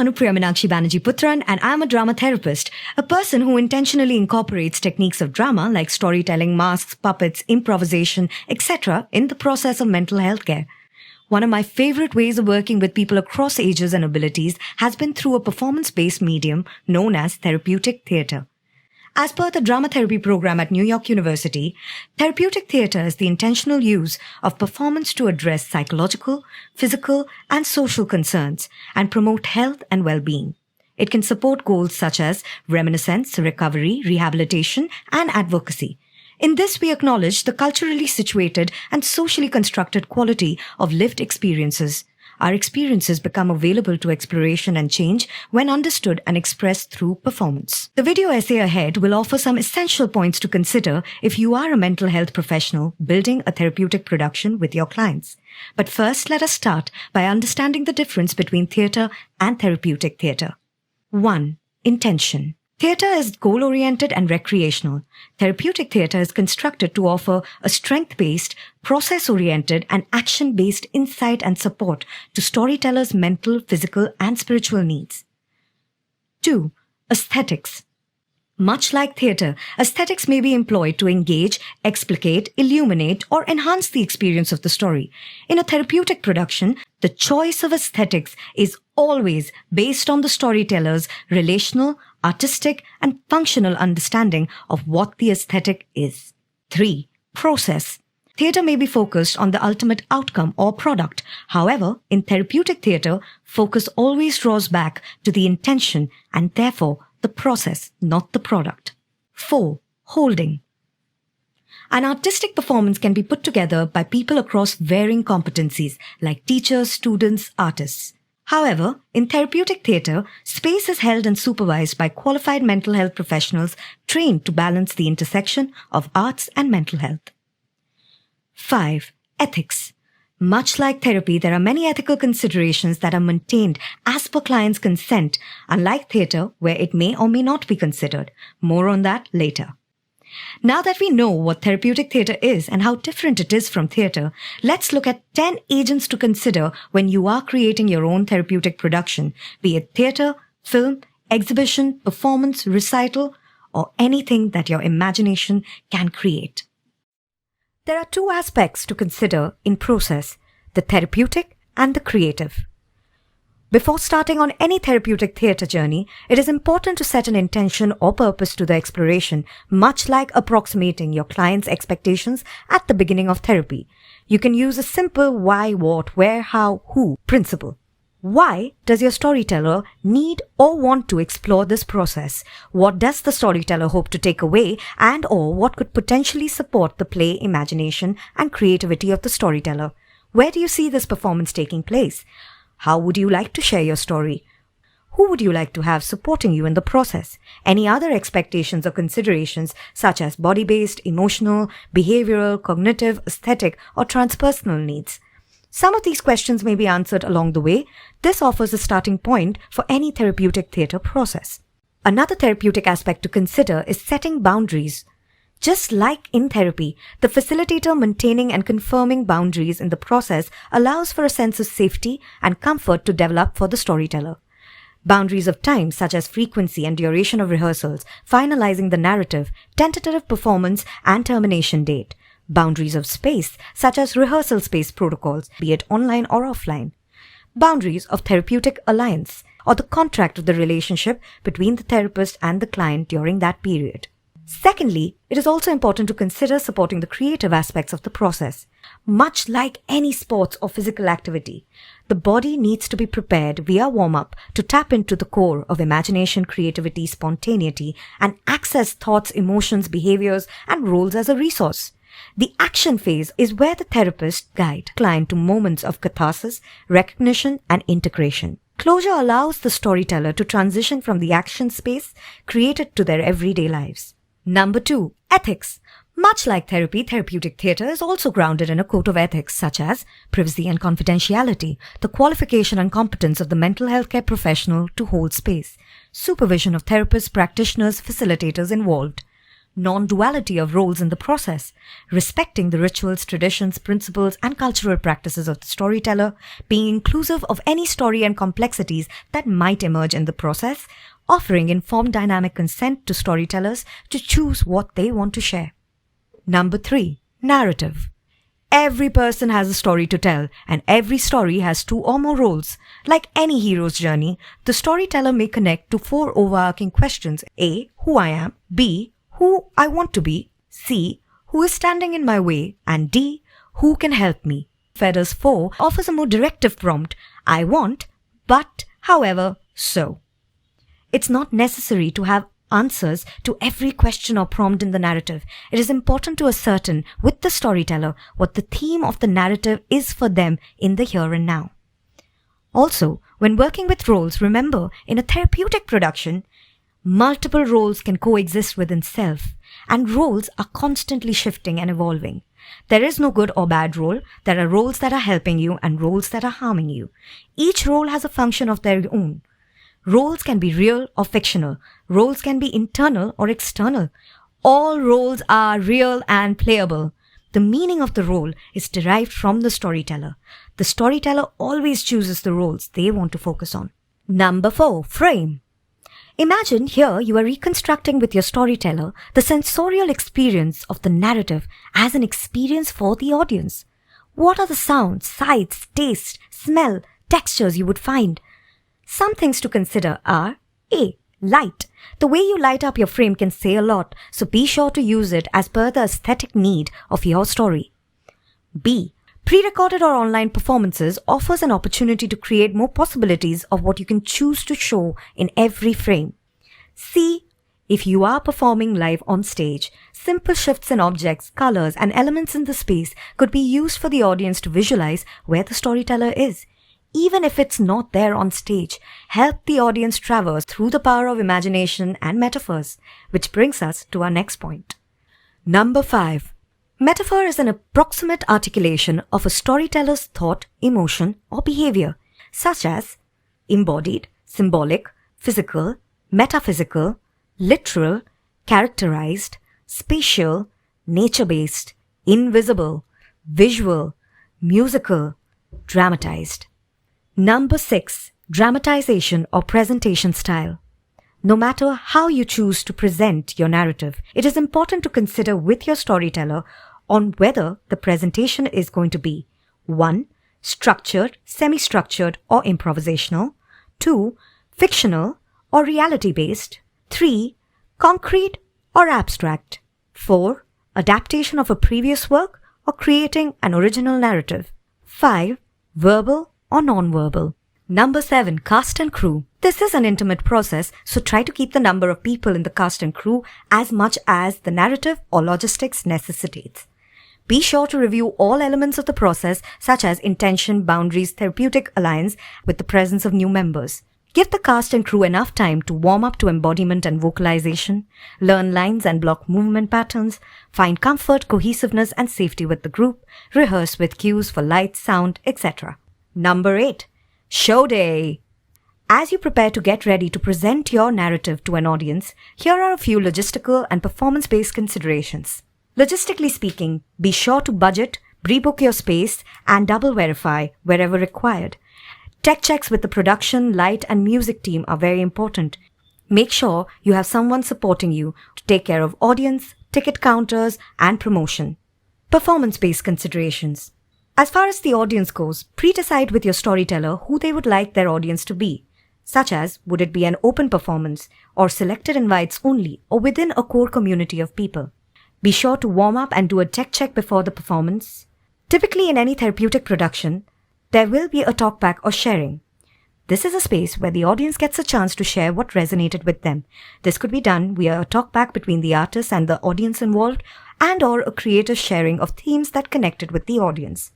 Anupriya Banerjee Puthran, and I'm a drama therapist, a person who intentionally incorporates techniques of drama like storytelling, masks, puppets, improvisation, etc. in the process of mental health care. One of my favorite ways of working with people across ages and abilities has been through a performance-based medium known as therapeutic theatre. As per the drama therapy program at New York University, therapeutic theatre is the intentional use of performance to address psychological, physical, and social concerns and promote health and well-being. It can support goals such as reminiscence, recovery, rehabilitation, and advocacy. In this, we acknowledge the culturally situated and socially constructed quality of lived experiences. Our experiences become available to exploration and change when understood and expressed through performance. The video essay ahead will offer some essential points to consider if you are a mental health professional building a therapeutic production with your clients. But first, let us start by understanding the difference between theatre and therapeutic theatre. 1. Intention. Theatre is goal-oriented and recreational. Therapeutic theatre is constructed to offer a strength-based, process-oriented, and action-based insight and support to storytellers' mental, physical, and spiritual needs. 2. Aesthetics. Much like theatre, aesthetics may be employed to engage, explicate, illuminate, or enhance the experience of the story. In a therapeutic production, the choice of aesthetics is always based on the storyteller's relational, artistic, and functional understanding of what the aesthetic is. 3. Process. Theatre may be focused on the ultimate outcome or product. However, in therapeutic theatre, focus always draws back to the intention and therefore the process, not the product. 4. Holding. An artistic performance can be put together by people across varying competencies like teachers, students, artists. However, in therapeutic theatre, space is held and supervised by qualified mental health professionals trained to balance the intersection of arts and mental health. 5. Ethics. Much like therapy, there are many ethical considerations that are maintained as per client's consent, unlike theatre where it may or may not be considered. More on that later. Now that we know what therapeutic theatre is and how different it is from theatre, let's look at 10 agents to consider when you are creating your own therapeutic production, be it theatre, film, exhibition, performance, recital, or anything that your imagination can create. There are two aspects to consider in process, the therapeutic and the creative. Before starting on any therapeutic theatre journey, it is important to set an intention or purpose to the exploration, much like approximating your client's expectations at the beginning of therapy. You can use a simple why, what, where, how, who principle. Why does your storyteller need or want to explore this process? What does the storyteller hope to take away and or what could potentially support the play, imagination and creativity of the storyteller? Where do you see this performance taking place? How would you like to share your story? Who would you like to have supporting you in the process? Any other expectations or considerations such as body-based, emotional, behavioral, cognitive, aesthetic or transpersonal needs? Some of these questions may be answered along the way. This offers a starting point for any therapeutic theatre process. Another therapeutic aspect to consider is setting boundaries. Just like in therapy, the facilitator maintaining and confirming boundaries in the process allows for a sense of safety and comfort to develop for the storyteller. Boundaries of time such as frequency and duration of rehearsals, finalizing the narrative, tentative performance and termination date. Boundaries of space, such as rehearsal space protocols, be it online or offline. Boundaries of therapeutic alliance, or the contract of the relationship between the therapist and the client during that period. Secondly, it is also important to consider supporting the creative aspects of the process. Much like any sports or physical activity, the body needs to be prepared via warm-up to tap into the core of imagination, creativity, spontaneity, and access thoughts, emotions, behaviors, and roles as a resource. The action phase is where the therapist guides the client to moments of catharsis, recognition, and integration. Closure allows the storyteller to transition from the action space created to their everyday lives. Number 2. Ethics. Much like therapy, therapeutic theatre is also grounded in a code of ethics such as privacy and confidentiality, the qualification and competence of the mental health care professional to hold space, supervision of therapists, practitioners, facilitators involved, non-duality of roles in the process, respecting the rituals, traditions, principles, and cultural practices of the storyteller, being inclusive of any story and complexities that might emerge in the process, offering informed dynamic consent to storytellers to choose what they want to share. Number 3. Narrative. Every person has a story to tell, and every story has 2 or more roles. Like any hero's journey, the storyteller may connect to 4 overarching questions: A. Who I am; B. Who I want to be; C. Who is standing in my way; and D. Who can help me. Feathers 4 offers a more directive prompt: I want, but, however, so. It's not necessary to have answers to every question or prompt in the narrative. It is important to ascertain with the storyteller what the theme of the narrative is for them in the here and now. Also, when working with roles, remember, in a therapeutic production, multiple roles can coexist within self, and roles are constantly shifting and evolving. There is no good or bad role. There are roles that are helping you and roles that are harming you. Each role has a function of their own. Roles can be real or fictional. Roles can be internal or external. All roles are real and playable. The meaning of the role is derived from the storyteller. The storyteller always chooses the roles they want to focus on. Number 4. Frame. Imagine here you are reconstructing with your storyteller the sensorial experience of the narrative as an experience for the audience. What are the sounds, sights, taste, smell, textures you would find? Some things to consider are: A. Light. The way you light up your frame can say a lot, so be sure to use it as per the aesthetic need of your story. B. Pre-recorded or online performances offers an opportunity to create more possibilities of what you can choose to show in every frame. C. If you are performing live on stage, simple shifts in objects, colors, and elements in the space could be used for the audience to visualize where the storyteller is. Even if it's not there on stage, help the audience traverse through the power of imagination and metaphors, which brings us to our next point. Number 5. Metaphor is an approximate articulation of a storyteller's thought, emotion, or behavior, such as embodied, symbolic, physical, metaphysical, literal, characterized, spatial, nature-based, invisible, visual, musical, dramatized. Number 6. Dramatization or presentation style. No matter how you choose to present your narrative, it is important to consider with your storyteller on whether the presentation is going to be 1. Structured, semi-structured, or improvisational; 2. Fictional or reality-based; 3. Concrete or abstract; 4. Adaptation of a previous work or creating an original narrative; 5. Verbal or non-verbal. Number 7. Cast and crew. This is an intimate process, so try to keep the number of people in the cast and crew as much as the narrative or logistics necessitates. Be sure to review all elements of the process, such as intention, boundaries, therapeutic alliance, with the presence of new members. Give the cast and crew enough time to warm up to embodiment and vocalization, learn lines and block movement patterns, find comfort, cohesiveness, and safety with the group, rehearse with cues for light, sound, etc. Number 8. Show day. As you prepare to get ready to present your narrative to an audience, here are a few logistical and performance-based considerations. Logistically speaking, be sure to budget, pre-book your space, and double verify wherever required. Tech checks with the production, light, and music team are very important. Make sure you have someone supporting you to take care of audience, ticket counters, and promotion. Performance-based considerations. As far as the audience goes, pre-decide with your storyteller who they would like their audience to be, such as would it be an open performance, or selected invites only, or within a core community of people. Be sure to warm up and do a tech check before the performance. Typically in any therapeutic production, there will be a talkback or sharing. This is a space where the audience gets a chance to share what resonated with them. This could be done via a talkback between the artist and the audience involved, and/or a creative sharing of themes that connected with the audience.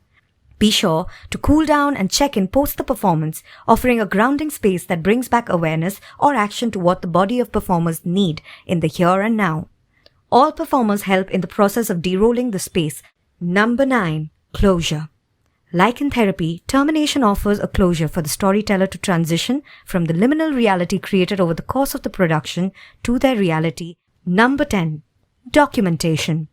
Be sure to cool down and check in post the performance, offering a grounding space that brings back awareness or action to what the body of performers need in the here and now. All performers help in the process of derolling the space. Number 9. Closure. Like in therapy, termination offers a closure for the storyteller to transition from the liminal reality created over the course of the production to their reality. Number 10. Documentation.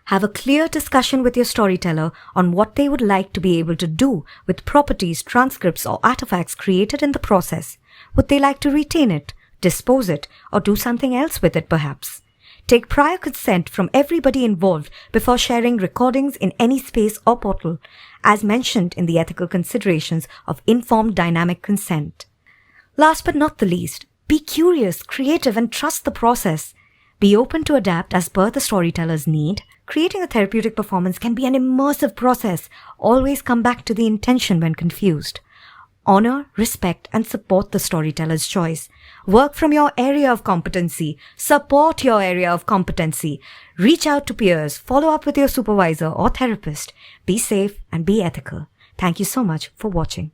Have a clear discussion with your storyteller on what they would like to be able to do with properties, transcripts, or artifacts created in the process. Would they like to retain it, dispose it, or do something else with it perhaps? Take prior consent from everybody involved before sharing recordings in any space or portal, as mentioned in the ethical considerations of informed dynamic consent. Last but not the least, be curious, creative, and trust the process. Be open to adapt as per the storyteller's need. Creating a therapeutic performance can be an immersive process. Always come back to the intention when confused. Honor, respect, and support the storyteller's choice. Work from your area of competency. Support your area of competency. Reach out to peers. Follow up with your supervisor or therapist. Be safe and be ethical. Thank you so much for watching.